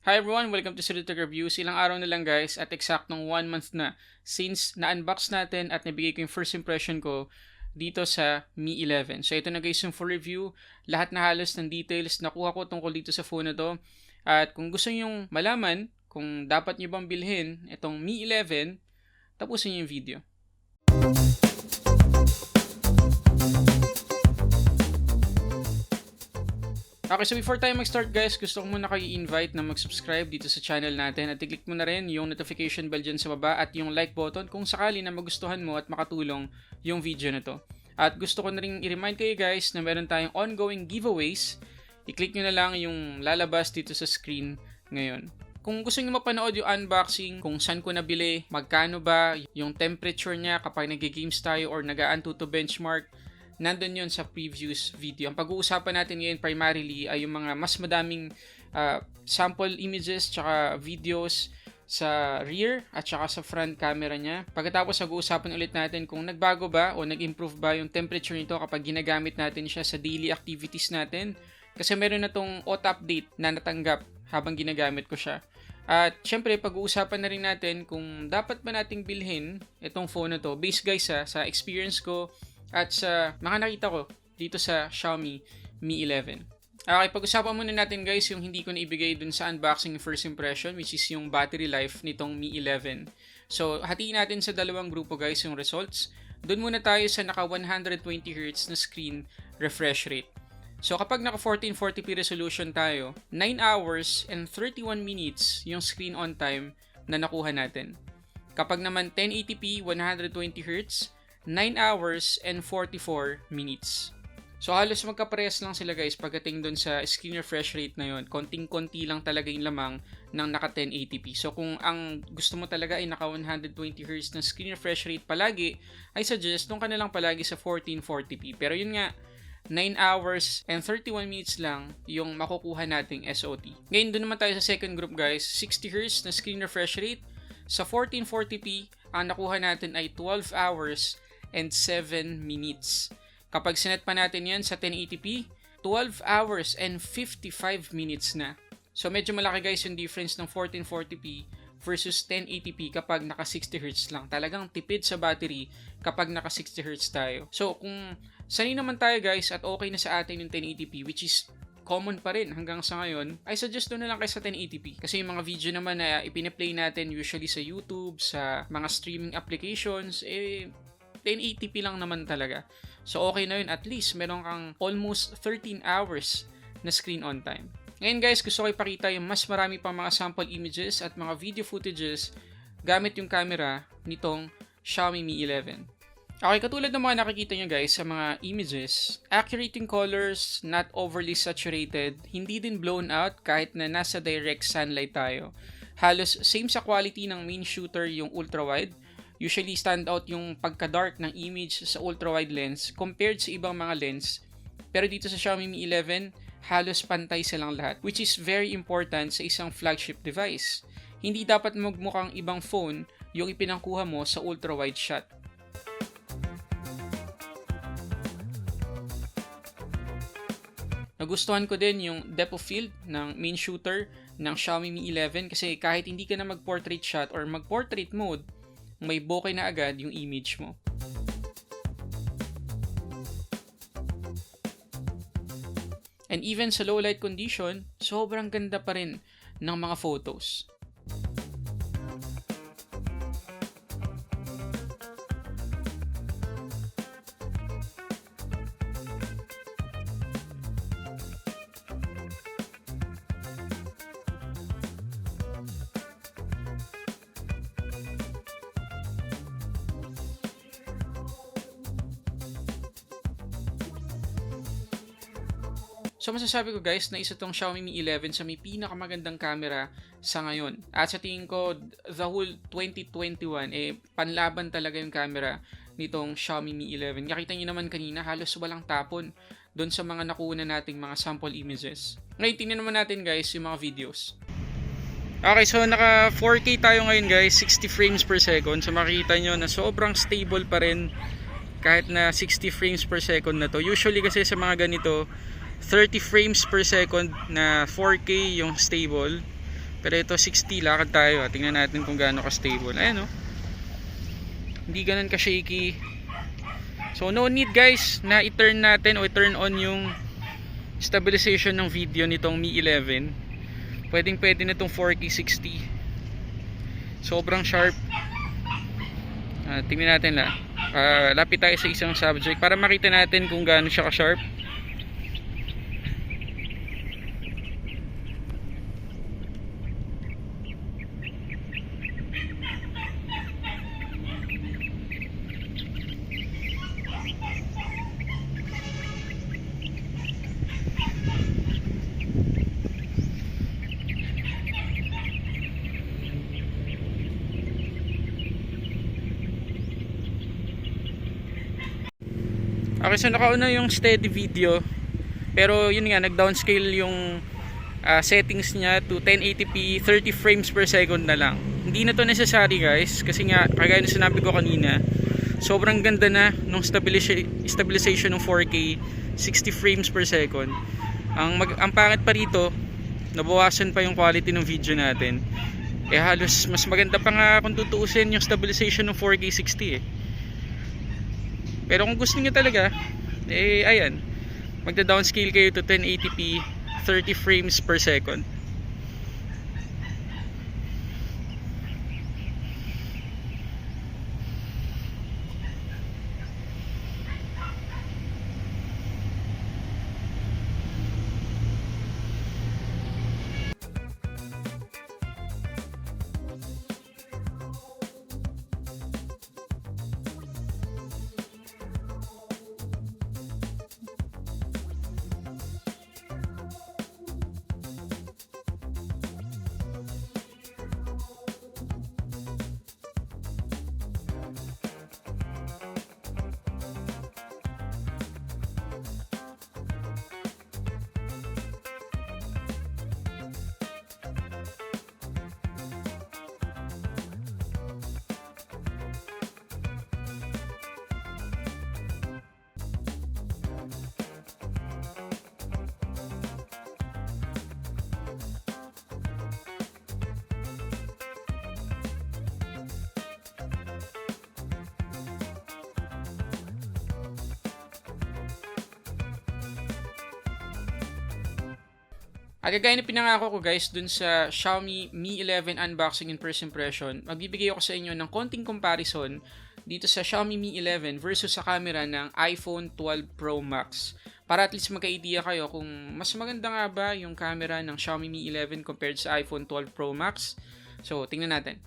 Hi everyone! Welcome to Sulit Reviews. Ilang araw na lang guys at eksaktong 1 month na since na-unbox natin at nabigay ko yung first impression ko dito sa Mi 11. So ito na guys yung full review. Lahat na halos ng details nakuha ko tungkol dito sa phone na to. At kung gusto nyo malaman kung dapat nyo bang bilhin itong Mi 11, tapusin nyo yung video. Okay, so before tayo mag-start guys, gusto ko muna kayo i-invite na mag-subscribe dito sa channel natin at i-click mo na rin yung notification bell dyan sa baba at yung like button kung sakali na magustuhan mo at makatulong yung video na to. At gusto ko na rin i-remind kayo guys na meron tayong ongoing giveaways. I-click nyo na lang yung lalabas dito sa screen ngayon. Kung gusto nyo mapanood yung unboxing, kung saan ko nabili, magkano ba, yung temperature niya kapag nag-games tayo or nag-aantuto benchmark, nandun yun sa previous video. Ang pag-uusapan natin ngayon primarily ay yung mga mas madaming sample images tsaka videos sa rear at tsaka sa front camera niya. Pagkatapos nag-uusapan ulit natin kung nagbago ba o nag-improve ba yung temperature nito kapag ginagamit natin siya sa daily activities natin. Kasi meron na tong auto update na natanggap habang ginagamit ko siya. At syempre pag-uusapan na rin natin kung dapat ba nating bilhin itong phone na to based guys sa experience ko at sa mga nakita ko dito sa Xiaomi Mi 11. Okay, pag-usapan muna natin guys yung hindi ko na ibigay dun sa unboxing first impression, which is yung battery life nitong Mi 11. So, hatiin natin sa dalawang grupo guys yung results. Doon muna tayo sa naka 120Hz na screen refresh rate. So, kapag naka 1440p resolution tayo, 9 hours and 31 minutes yung screen on time na nakuha natin. Kapag naman 1080p 120Hz, 9 hours and 44 minutes. So halos magkaparehas lang sila guys pagdating dun sa screen refresh rate na yon. Konting-konti lang talaga yung lamang ng naka 1080p. So kung ang gusto mo talaga ay naka 120Hz na screen refresh rate palagi, I suggest dun ka na lang palagi sa 1440p. Pero yun nga, 9 hours and 31 minutes lang yung makukuha nating SOT. Ngayon dun naman tayo sa second group guys, 60Hz na screen refresh rate. Sa 1440p, ang nakuha natin ay 12 hours and 7 minutes. Kapag sinet pa natin yan sa 1080p, 12 hours and 55 minutes na. So medyo malaki guys yung difference ng 1440p versus 1080p kapag naka 60Hz lang. Talagang tipid sa battery kapag naka 60Hz tayo. So kung sanay naman tayo guys at okay na sa atin yung 1080p, which is common pa rin hanggang sa ngayon, I suggest doon na lang kayo sa 1080p. Kasi yung mga video naman na ipine-play natin usually sa YouTube, sa mga streaming applications, 1080p lang naman talaga. So okay na yun, at least meron kang almost 13 hours na screen on time. Ngayon guys, gusto ko ipakita yung mas marami pang mga sample images at mga video footages gamit yung camera nitong Xiaomi Mi 11. Okay, katulad ng mga nakikita nyo guys sa mga images, accurate yung colors, not overly saturated, hindi din blown out kahit na nasa direct sunlight tayo. Halos same sa quality ng main shooter yung ultra-wide. Usually stand out yung pagka-dark ng image sa ultra-wide lens compared sa ibang mga lens. Pero dito sa Xiaomi Mi 11, halos pantay silang lahat, which is very important sa isang flagship device. Hindi dapat magmukhang ibang phone yung ipinangkuha mo sa ultra-wide shot. Nagustuhan ko din yung depth of field ng main shooter ng Xiaomi Mi 11 kasi kahit hindi ka na mag-portrait shot or mag-portrait mode, may bokeh na agad yung image mo. And even sa low light condition, sobrang ganda pa rin ng mga photos. So masasabi ko guys na isa tong Xiaomi Mi 11 sa may pinakamagandang camera sa ngayon. At sa tingin ko, the whole 2021, panlaban talaga yung camera nitong Xiaomi Mi 11. Nakita nyo naman kanina, halos walang tapon doon sa mga nakuha nating mga sample images. Ngayon, tingnan naman natin guys yung mga videos. Okay, so naka 4K tayo ngayon guys, 60 frames per second. So makikita nyo na sobrang stable pa rin kahit na 60 frames per second na to. Usually kasi sa mga ganito, 30 frames per second na 4K yung stable. Pero ito 60, lakad tayo. Tingnan natin kung gaano ka-stable. Ayan oh. Hindi ganun ka-shaky. So no need guys na i-turn natin o i-turn on yung stabilization ng video nitong Mi 11. Pwede na itong 4K 60. Sobrang sharp. Tingnan natin lang. Lapit tayo sa isang subject para makita natin kung gaano siya ka-sharp. Okay, so nakauna yung steady video. Pero yun nga, nag-downscale yung settings niya to 1080p 30 frames per second na lang. Hindi na to necessary guys, kasi nga, kagaya na sinabi ko kanina, sobrang ganda na nung stabilization ng 4K 60 frames per second. Ang pangit pa rito, nabawasan pa yung quality ng video natin. Halos mas maganda pa nga kung tutuusin yung stabilization ng 4K 60 Pero kung gusto niyo talaga, ayan, magda-downscale kayo to 1080p 30 frames per second. Gaya na pinangako ko guys dun sa Xiaomi Mi 11 unboxing and first impression, magbibigay ako sa inyo ng konting comparison dito sa Xiaomi Mi 11 versus sa camera ng iPhone 12 Pro Max. Para at least magka-idea kayo kung mas maganda nga ba yung camera ng Xiaomi Mi 11 compared sa iPhone 12 Pro Max. So, tingnan natin.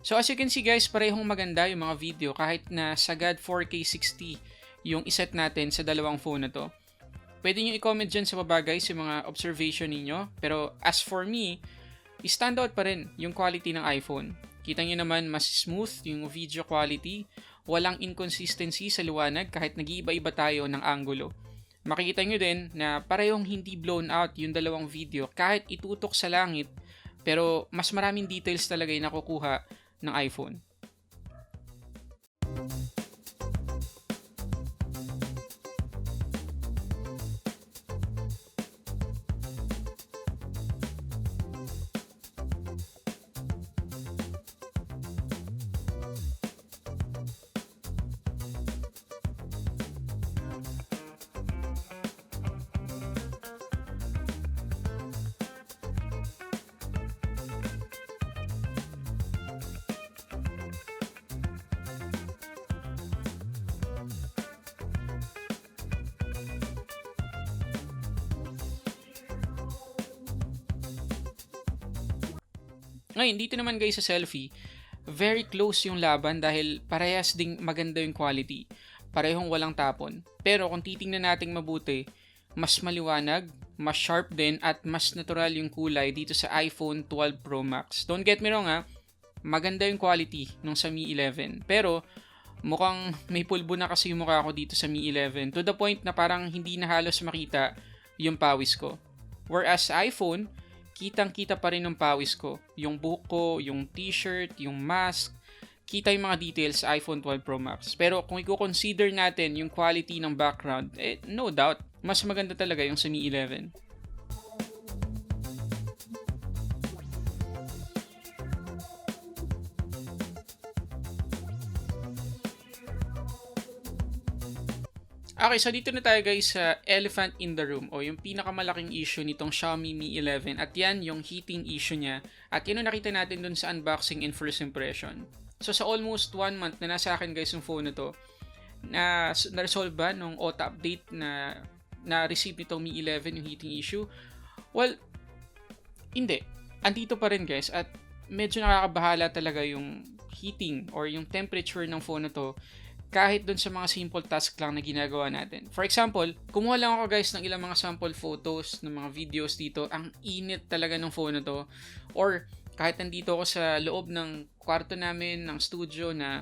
So, as you can see guys, parehong maganda yung mga video kahit na sagad 4K 60 yung iset natin sa dalawang phone na to. Pwede nyo i-comment dyan sa baba guys yung mga observation ninyo. Pero as for me, stand out pa rin yung quality ng iPhone. Kita nyo naman mas smooth yung video quality. Walang inconsistency sa liwanag kahit nag-iiba-iba tayo ng angulo. Makikita nyo din na parehong hindi blown out yung dalawang video kahit itutok sa langit. Pero mas maraming details talaga yung nakukuha ng iPhone. Ngayon, dito naman guys sa selfie, very close yung laban dahil parehas ding maganda yung quality. Parehong walang tapon. Pero kung titingnan nating mabuti, mas maliwanag, mas sharp din at mas natural yung kulay dito sa iPhone 12 Pro Max. Don't get me wrong ha, maganda yung quality nung sa Mi 11. Pero mukhang may pulbo na kasi yung mukha ko dito sa Mi 11 to the point na parang hindi na halos makita yung pawis ko. Whereas sa iPhone, kitang-kita pa rin yung pawis ko. Yung buhok ko, yung t-shirt, yung mask. Kita yung mga details sa iPhone 12 Pro Max. Pero kung i-consider natin yung quality ng background, no doubt, mas maganda talaga yung sa Mi 11. Okay, so dito na tayo guys sa elephant in the room o yung pinakamalaking issue nitong Xiaomi Mi 11 at yan yung heating issue niya at yun yung nakita natin dun sa unboxing and first impression. So sa almost 1 month na nasa akin guys yung phone na to, na-resolve ba nung auto update na na-receive nitong Mi 11 yung heating issue? Well, hindi. Andito pa rin guys at medyo nakakabahala talaga yung heating or yung temperature ng phone na to kahit dun sa mga simple task lang na ginagawa natin. For example, kumuha lang ako guys ng ilang mga sample photos, ng mga videos dito. Ang init talaga ng phone na to. Or kahit nandito ako sa loob ng kwarto namin, ng studio na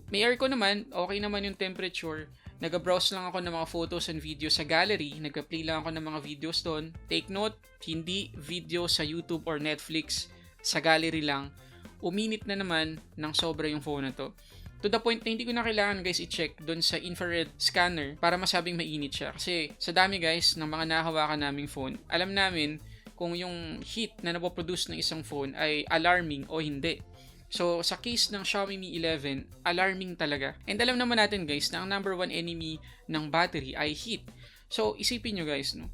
may aircon naman, okay naman yung temperature. Nag-browse lang ako ng mga photos and videos sa gallery. Nag-play lang ako ng mga videos doon. Take note, hindi video sa YouTube or Netflix. Sa gallery lang. Uminit na naman ng sobra yung phone na to. To the point na hindi ko na kailangan guys i-check doon sa infrared scanner para masabing mainit siya. Kasi sa dami guys ng mga nahawakan naming phone, alam namin kung yung heat na napoproduce ng isang phone ay alarming o hindi. So sa case ng Xiaomi Mi 11, alarming talaga. And alam naman natin guys na ang number 1 enemy ng battery ay heat. So isipin nyo guys, no?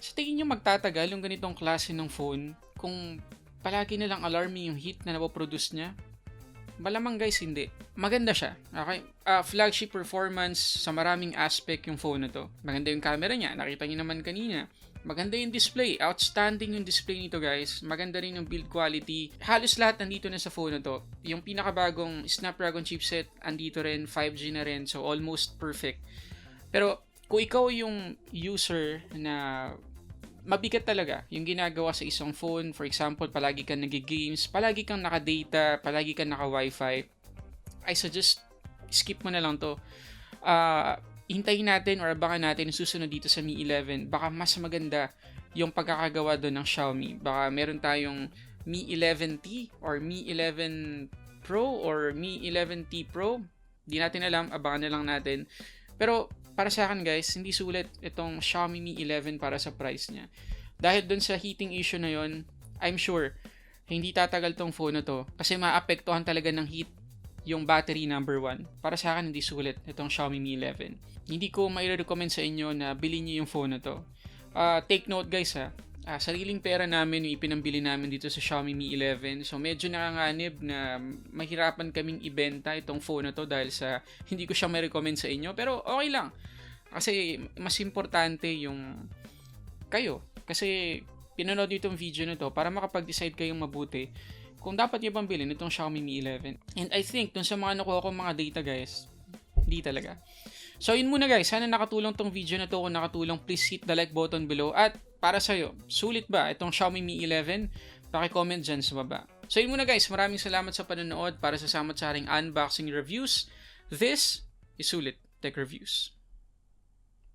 Sa tingin nyo magtatagal yung ganitong klase ng phone kung palagi nalang alarming yung heat na napoproduce niya? Malamang guys, hindi. Maganda siya. Okay? Flagship performance sa maraming aspect yung phone na to. Maganda yung camera niya. Nakita niyo naman kanina. Maganda yung display. Outstanding yung display nito guys. Maganda rin yung build quality. Halos lahat nandito na sa phone na to. Yung pinakabagong Snapdragon chipset, andito rin. 5G na rin. So almost perfect. Pero kung ikaw yung user na mabigat talaga yung ginagawa sa isang phone. For example, palagi kang nag-games, palagi kang naka-data, palagi kang naka-wifi. I suggest, skip mo na lang to. Hintayin natin or abangan natin yung susunod dito sa Mi 11. Baka mas maganda yung pagkakagawa doon ng Xiaomi. Baka meron tayong Mi 11T or Mi 11 Pro or Mi 11T Pro. Di natin alam, abangan na lang natin. Pero para sa akin guys, hindi sulit itong Xiaomi Mi 11 para sa price niya. Dahil dun sa heating issue na yon, I'm sure hindi tatagal tong phone na to kasi maapektuhan talaga ng heat yung battery number 1. Para sa akin hindi sulit itong Xiaomi Mi 11. Hindi ko mai-recommend sa inyo na bilhin niyo yung phone na to. Take note guys ha. Sariling pera namin yung ipinambili namin dito sa Xiaomi Mi 11. So medyo nakanganib na mahirapan kaming ibenta itong phone na to dahil sa hindi ko siya mai-recommend sa inyo. Pero okay lang. Kasi mas importante yung kayo. Kasi pinanood nyo itong video na to para makapag-decide kayong mabuti kung dapat nyo bang bilhin itong Xiaomi Mi 11. And I think dun sa mga nakuha kong mga data guys, hindi talaga. So yun muna guys, sana nakatulong tong video na to. Kung nakatulong, please hit the like button below. At para sa'yo, sulit ba itong Xiaomi Mi 11? Paki-comment dyan sa baba. So yun muna guys, maraming salamat sa panonood para sa samot-saring unboxing reviews. This is Sulit Tech Reviews.